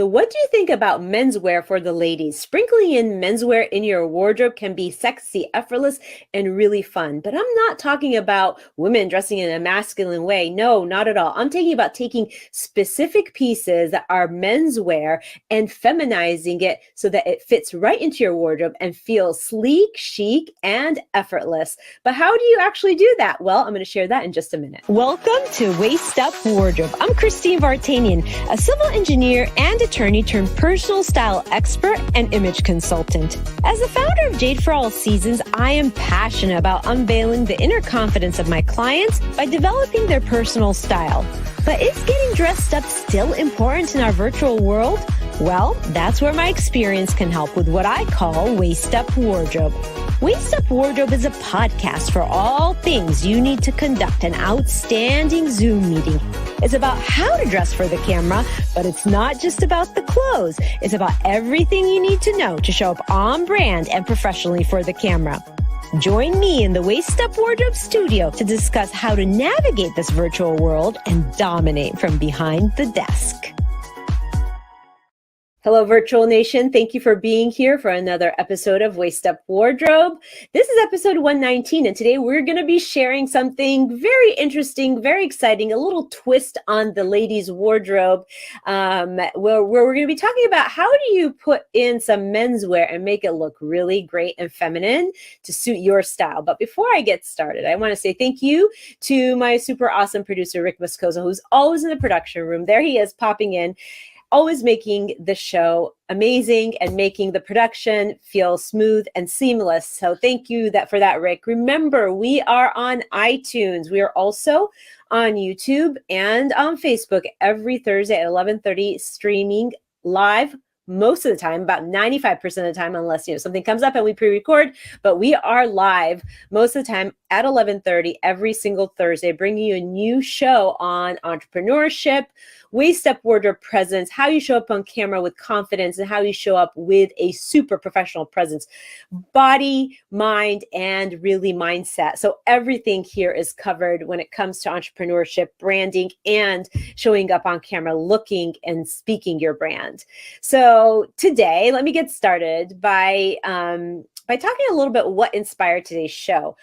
So what do you think about menswear for the ladies? Sprinkling in menswear in your wardrobe can be sexy, effortless, and really fun. But I'm not talking about women dressing in a masculine way. No, not at all. I'm talking about taking specific pieces that are menswear and feminizing it so that it fits right into your wardrobe and feels sleek, chic, and effortless. But how do you actually do that? Well, I'm going to share that in just a minute. Welcome to Waist Up Wardrobe. I'm Christine Vartanian, a civil engineer and attorney turned personal style expert and image consultant. As the founder of Jade for All Seasons, I am passionate about unveiling the inner confidence of my clients by developing their personal style. But is getting dressed up still important in our virtual world? Well, that's where my experience can help with what I call Waist Up Wardrobe. Waist Up Wardrobe is a podcast for all things you need to conduct an outstanding Zoom meeting. It's about how to dress for the camera, but it's not just about the clothes. It's about everything you need to know to show up on brand and professionally for the camera. Join me in the Waist Up Wardrobe studio to discuss how to navigate this virtual world and dominate from behind the desk. Hello, Virtual Nation. Thank you for being here for another episode of Waist Up Wardrobe. This is episode 119, and today we're going to be sharing something very interesting, very exciting, a little twist on the ladies' wardrobe, where we're going to be talking about how do you put in some menswear and make it look really great and feminine to suit your style. But before I get started, I want to say thank you to my super awesome producer, Rick Moscoso, who's always in the production room. There he is, popping in, always making the show amazing and making the production feel smooth and seamless. So thank you for that, Rick. Remember, we are on iTunes. We are also on YouTube and on Facebook every Thursday at 11:30, streaming live most of the time, about 95% of the time, unless something comes up and we pre-record, but we are live most of the time at 11:30 every single Thursday, bringing you a new show on entrepreneurship, waist up wardrobe presence, how you show up on camera with confidence, and how you show up with a super professional presence, body, mind, and really mindset. So everything here is covered when it comes to entrepreneurship, branding, and showing up on camera, looking and speaking your brand. So today, let me get started by talking a little bit what inspired today's show.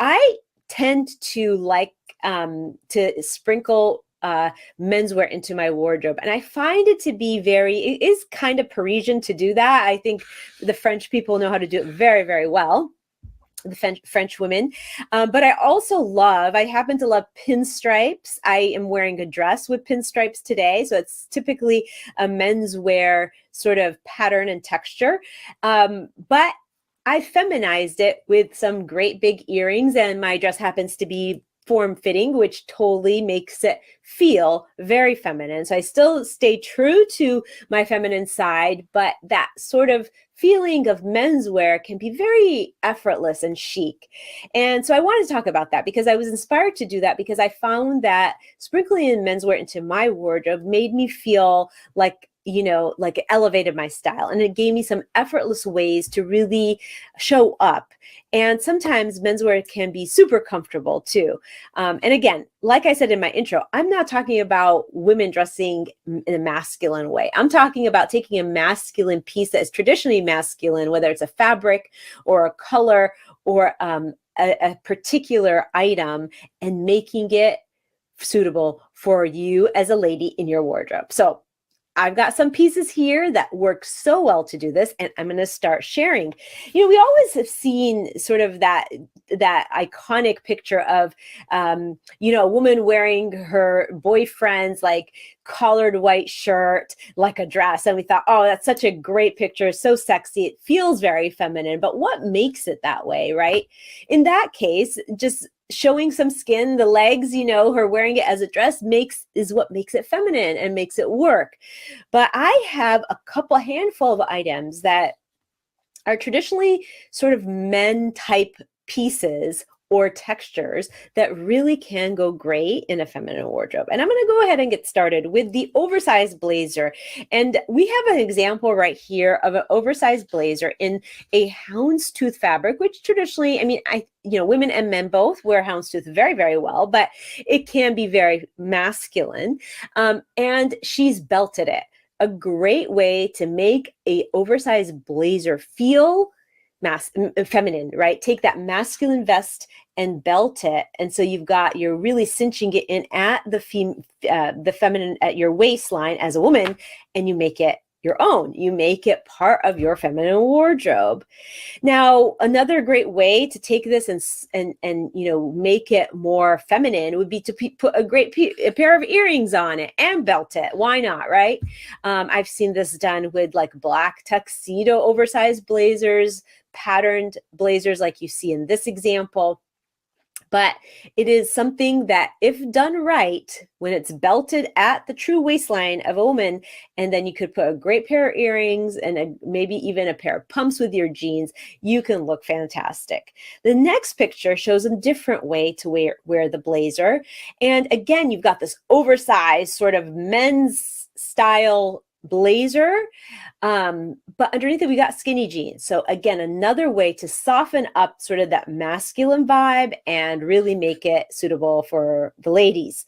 I tend to like to sprinkle menswear into my wardrobe, and I find it to be it is kind of Parisian to do that. I think the French people know how to do it very, very well, the French women. But I happen to love pinstripes. I am wearing a dress with pinstripes today, so it's typically a menswear sort of pattern and texture. But I feminized it with some great big earrings, and my dress happens to be form-fitting, which totally makes it feel very feminine. So I still stay true to my feminine side, but that sort of feeling of menswear can be very effortless and chic. And so I wanted to talk about that because I was inspired to do that because I found that sprinkling in menswear into my wardrobe made me feel like it elevated my style, and it gave me some effortless ways to really show up. And sometimes menswear can be super comfortable too. And again, like I said in my intro, I'm not talking about women dressing in a masculine way. I'm talking about taking a masculine piece that is traditionally masculine, whether it's a fabric or a color or a particular item, and making it suitable for you as a lady in your wardrobe. So I've got some pieces here that work so well to do this, and I'm going to start sharing. We always have seen sort of that iconic picture of, a woman wearing her boyfriend's like collared white shirt, like a dress. And we thought, oh, that's such a great picture. So sexy. It feels very feminine. But what makes it that way, right? In that case, just showing some skin, the legs, her wearing it as a dress is what makes it feminine and makes it work. But I have a handful of items that are traditionally sort of men type pieces or textures that really can go great in a feminine wardrobe. And I'm going to go ahead and get started with the oversized blazer. And we have an example right here of an oversized blazer in a houndstooth fabric, which traditionally, women and men both wear houndstooth very, very well, but it can be very masculine. And she's belted it. a great way to make a oversized blazer feel feminine, right? Take that masculine vest and belt it, and so you're really cinching it in at the feminine at your waistline as a woman, and you make it your own. You make it part of your feminine wardrobe. Now, another great way to take this and make it more feminine would be to put a pair of earrings on it and belt it. Why not, right? I've seen this done with like black tuxedo oversized blazers, patterned blazers like you see in this example. But it is something that, if done right, when it's belted at the true waistline of a woman, and then you could put a great pair of earrings and maybe even a pair of pumps with your jeans, you can look fantastic. The next picture shows a different way to wear the blazer. And again, you've got this oversized sort of men's style blazer, but underneath it we got skinny jeans. So again, another way to soften up sort of that masculine vibe and really make it suitable for the ladies.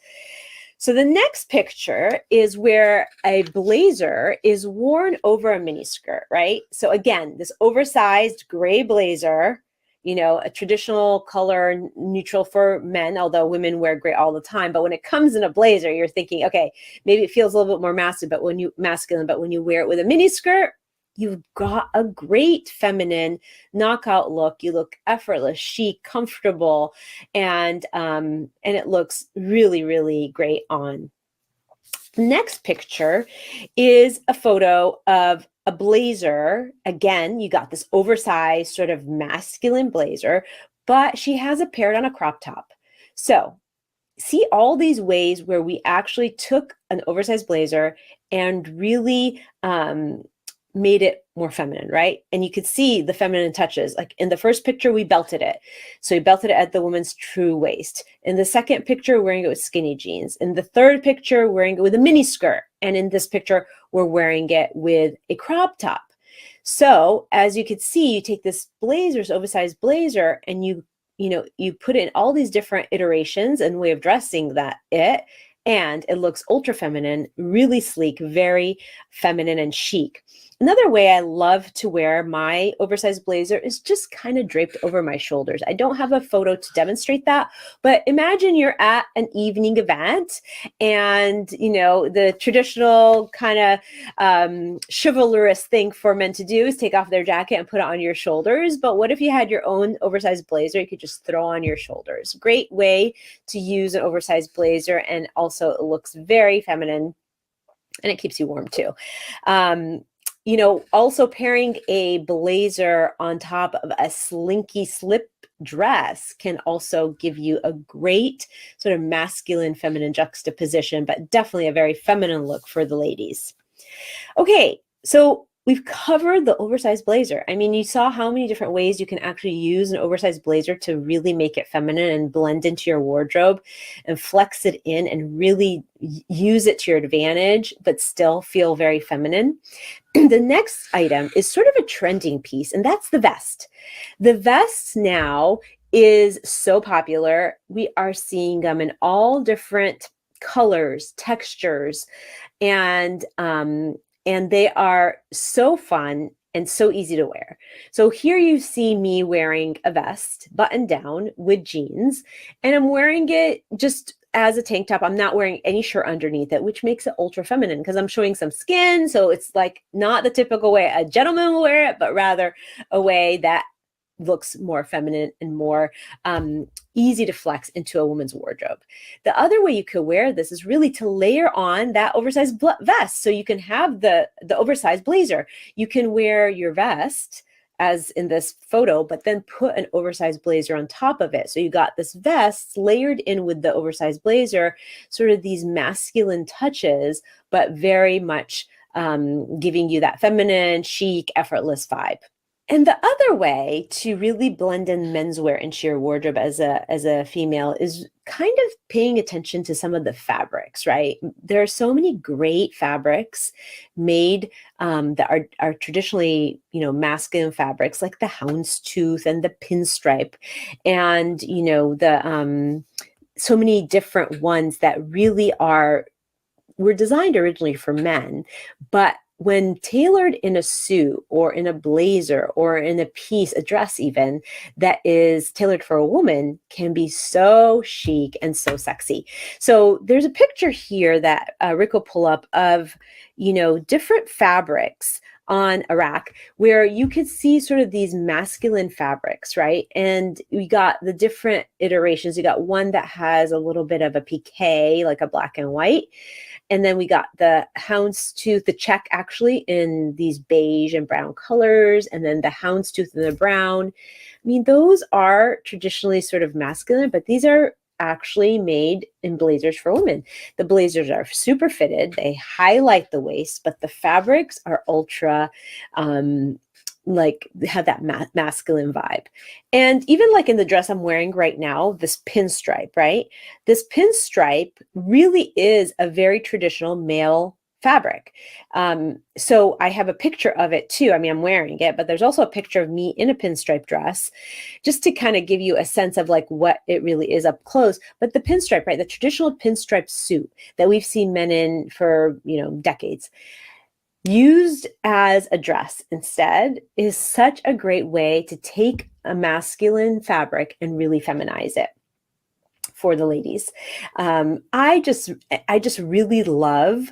So the next picture is where a blazer is worn over a miniskirt, right? So again, this oversized gray blazer, a traditional color neutral for men, although women wear gray all the time. But when it comes in a blazer, you're thinking, okay, maybe it feels a little bit more masculine, but when you wear it with a mini skirt, you've got a great feminine knockout look. You look effortless, chic, comfortable, and it looks really, really great on. The next picture is a photo of a blazer. Again, you got this oversized sort of masculine blazer, but she has it paired on a crop top. So see all these ways where we actually took an oversized blazer and really made it more feminine, right? And you could see the feminine touches. Like in the first picture, we belted it. So we belted it at the woman's true waist. In the second picture, wearing it with skinny jeans. In the third picture, wearing it with a mini skirt. And in this picture, we're wearing it with a crop top. So as you could see, you take this oversized blazer, and you put it in all these different iterations and way of dressing and it looks ultra feminine, really sleek, very feminine and chic. Another way I love to wear my oversized blazer is just kind of draped over my shoulders. I don't have a photo to demonstrate that, but imagine you're at an evening event and, the traditional kind of chivalrous thing for men to do is take off their jacket and put it on your shoulders. But what if you had your own oversized blazer you could just throw on your shoulders? Great way to use an oversized blazer, and also it looks very feminine and it keeps you warm too. Also pairing a blazer on top of a slinky slip dress can also give you a great sort of masculine feminine juxtaposition, but definitely a very feminine look for the ladies. Okay, so we've covered the oversized blazer. I mean, you saw how many different ways you can actually use an oversized blazer to really make it feminine and blend into your wardrobe and flex it in and really use it to your advantage, but still feel very feminine. The next item is sort of a trending piece, and that's the vest. The vest now is so popular. We are seeing them in all different colors, textures, and they are so fun and so easy to wear. So here you see me wearing a vest, button down with jeans, and I'm wearing it just as a tank top. I'm not wearing any shirt underneath it, which makes it ultra feminine because I'm showing some skin. So it's like not the typical way a gentleman will wear it, but rather a way that looks more feminine and more easy to flex into a woman's wardrobe. The other way you could wear this is really to layer on that oversized vest. So you can have the oversized blazer. You can wear your vest as in this photo, but then put an oversized blazer on top of it. So you got this vest layered in with the oversized blazer, sort of these masculine touches, but very much giving you that feminine, chic, effortless vibe. And the other way to really blend in menswear into your wardrobe as a female is kind of paying attention to some of the fabrics, right? There are so many great fabrics made that are traditionally, masculine fabrics, like the houndstooth and the pinstripe, and the so many different ones that really are were designed originally for men, but when tailored in a suit or in a blazer or in a piece, a dress even, that is tailored for a woman, can be so chic and so sexy. So there's a picture here that Rick will pull up of, different fabrics on a rack where you could see sort of these masculine fabrics, right? And we got the different iterations. You got one that has a little bit of a piqué, like a black and white. And then we got the houndstooth, the check actually in these beige and brown colors, and then the houndstooth in the brown. I mean, those are traditionally sort of masculine, but these are actually made in blazers for women. The blazers are super fitted. They highlight the waist, but the fabrics are ultra, like have that masculine vibe. And even like in the dress I'm wearing right now, this pinstripe, right? This pinstripe really is a very traditional male fabric. So I have a picture of it too. I mean, I'm wearing it, but there's also a picture of me in a pinstripe dress, just to kind of give you a sense of like what it really is up close. But the pinstripe, right? The traditional pinstripe suit that we've seen men in for, decades, used as a dress instead, is such a great way to take a masculine fabric and really feminize it for the ladies. I just really love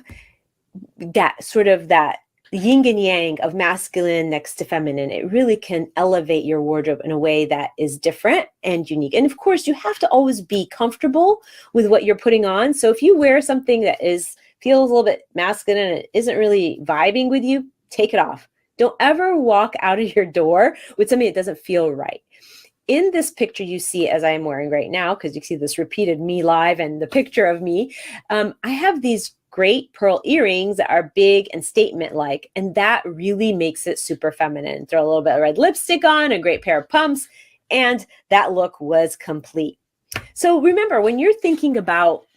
that sort of that yin and yang of masculine next to feminine. It really can elevate your wardrobe in a way that is different and unique. And of course, you have to always be comfortable with what you're putting on. So if you wear something that feels a little bit masculine and it isn't really vibing with you, take it off. Don't ever walk out of your door with something that doesn't feel right. In this picture you see, as I am wearing right now, because you see this repeated me live and the picture of me, I have these great pearl earrings that are big and statement-like, and that really makes it super feminine. Throw a little bit of red lipstick on, a great pair of pumps, and that look was complete. So remember, when you're thinking about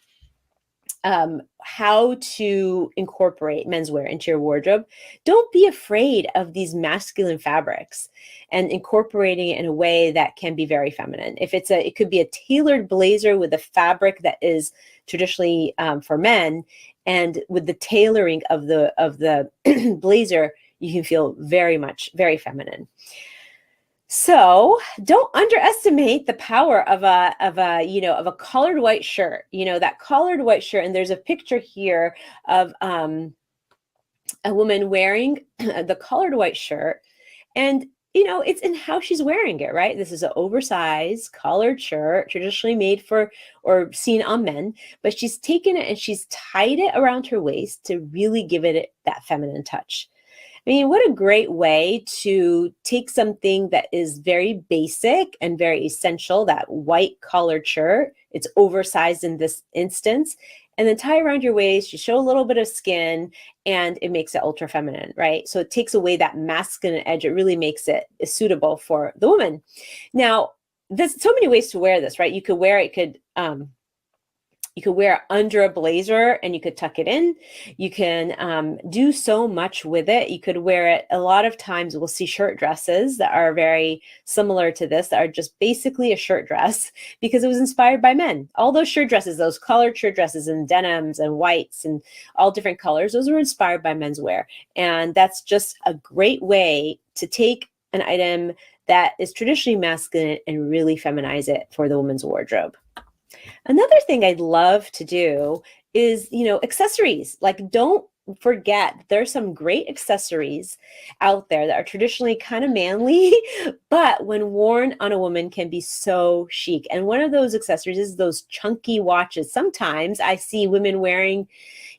how to incorporate menswear into your wardrobe, don't be afraid of these masculine fabrics and incorporating it in a way that can be very feminine. If it could be a tailored blazer with a fabric that is traditionally for men, and with the tailoring of the blazer, you can feel very feminine. So don't underestimate the power of a collared white shirt. That collared white shirt, and there's a picture here of a woman wearing the collared white shirt, and it's in how she's wearing it, right? This is an oversized collared shirt, traditionally made for or seen on men, but she's taken it and she's tied it around her waist to really give it that feminine touch. I mean, what a great way to take something that is very basic and very essential, that white collared shirt. It's oversized in this instance, and then tie around your waist. You show a little bit of skin, and it makes it ultra feminine, right? So it takes away that masculine edge. It really makes it suitable for the woman. Now, there's so many ways to wear this, right? You could wear it. You could wear it under a blazer and you could tuck it in. You can do so much with it. You could wear it. A lot of times we'll see shirt dresses that are very similar to this, that are just basically a shirt dress because it was inspired by men. All those shirt dresses, those colored shirt dresses and denims and whites and all different colors, those were inspired by menswear. And that's just a great way to take an item that is traditionally masculine and really feminize it for the woman's wardrobe. Another thing I'd love to do is, accessories. Like, don't forget, there's some great accessories out there that are traditionally kind of manly, but when worn on a woman can be so chic. And one of those accessories is those chunky watches. Sometimes I see women wearing,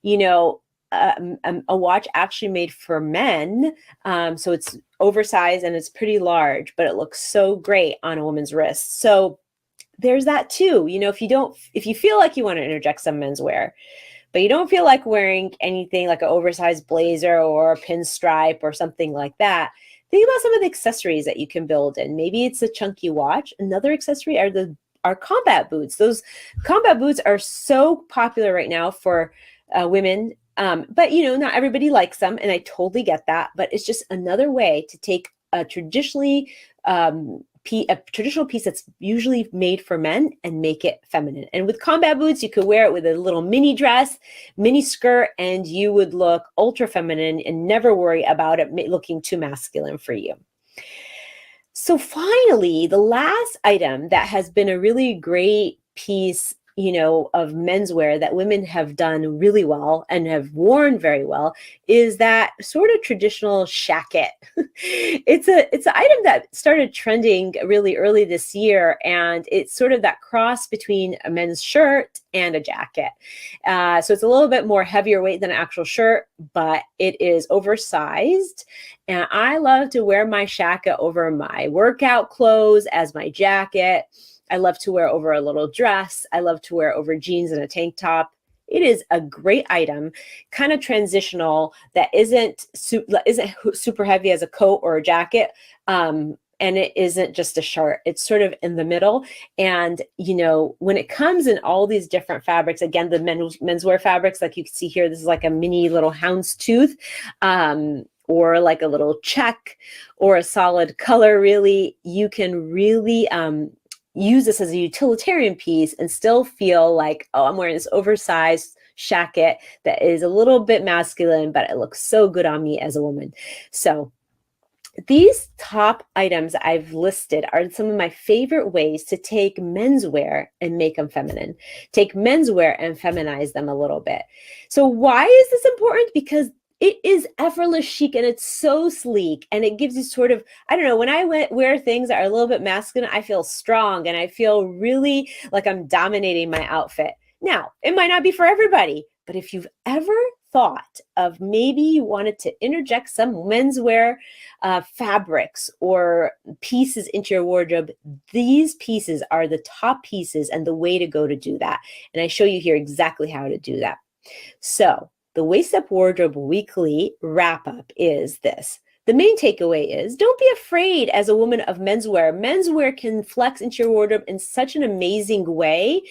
a watch actually made for men. So it's oversized and it's pretty large, but it looks so great on a woman's wrist. So there's that too. If you feel like you want to interject some menswear, but you don't feel like wearing anything like an oversized blazer or a pinstripe or something like that, think about some of the accessories that you can build in. Maybe it's a chunky watch. Another accessory are combat boots. Those combat boots are so popular right now for women. But not everybody likes them, and I totally get that. But it's just another way to take a traditionally a traditional piece that's usually made for men and make it feminine. And with combat boots, you could wear it with a little mini dress, mini skirt, and you would look ultra feminine and never worry about it looking too masculine for you. So finally, the last item that has been a really great piece, of menswear that women have done really well and have worn very well is that sort of traditional shacket. It's an item that started trending really early this year, and it's sort of that cross between a men's shirt and a jacket. So it's a little bit more heavier weight than an actual shirt, but it is oversized. And I love to wear my shacket over my workout clothes as my jacket. I love to wear over a little dress. I love to wear over jeans and a tank top. It is a great item, kind of transitional, that isn't super heavy as a coat or a jacket. And it isn't just a shirt. It's sort of in the middle. And, when it comes in all these different fabrics, again, the menswear fabrics, like you can see here, this is like a mini little houndstooth, or like a little check, or a solid color, really. You can really use this as a utilitarian piece and still feel like, oh, I'm wearing this oversized shacket that is a little bit masculine, but it looks so good on me as a woman. So these top items I've listed are some of my favorite ways to take menswear and make them feminine. Take menswear and feminize them a little bit. So why is this important? Because it is effortless chic, and it's so sleek, and it gives you sort of, I don't know, when I wear things that are a little bit masculine, I feel strong and I feel really like I'm dominating my outfit. Now, it might not be for everybody, but if you've ever thought of maybe you wanted to interject some menswear fabrics or pieces into your wardrobe, these pieces are the top pieces and the way to go to do that. And I show you here exactly how to do that. So the Waist Up Wardrobe Weekly Wrap-Up is this. The main takeaway is, don't be afraid as a woman of menswear. Menswear can flex into your wardrobe in such an amazing way,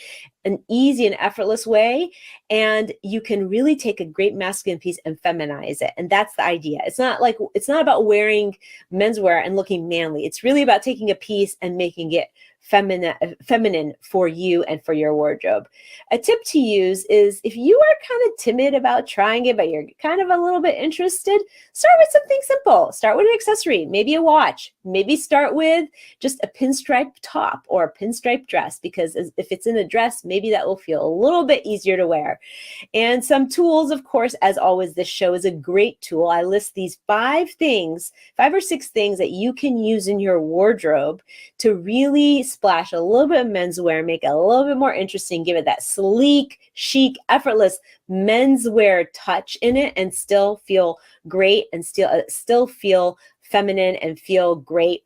an easy and effortless way, and you can really take a great masculine piece and feminize it. And that's the idea. It's not about wearing menswear and looking manly. It's really about taking a piece and making it feminine for you and for your wardrobe. A tip to use is, if you are kind of timid about trying it, but you're kind of a little bit interested, start with something simple. Start with an accessory, maybe a watch. Maybe start with just a pinstripe top or a pinstripe dress, because if it's in a dress, maybe that will feel a little bit easier to wear. And some tools, of course, as always, this show is a great tool. I list these 5 or 6 things that you can use in your wardrobe to really splash a little bit of menswear, make it a little bit more interesting, give it that sleek, chic, effortless menswear touch in it, and still feel great and still feel feminine and feel great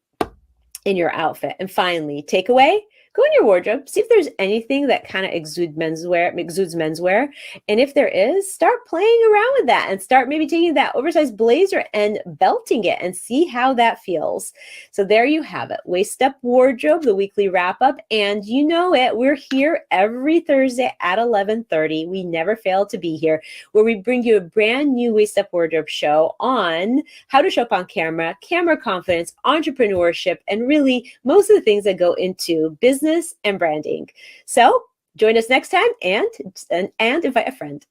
in your outfit. And finally, takeaway: go in your wardrobe, see if there's anything that kind of exudes menswear. And if there is, start playing around with that and start maybe taking that oversized blazer and belting it and see how that feels. So there you have it. Waist Up Wardrobe, the weekly wrap up. And you know it, we're here every Thursday at 11:30. We never fail to be here, where we bring you a brand new Waist Up Wardrobe show on how to show up on camera confidence, entrepreneurship, and really most of the things that go into business and branding. So join us next time and invite a friend.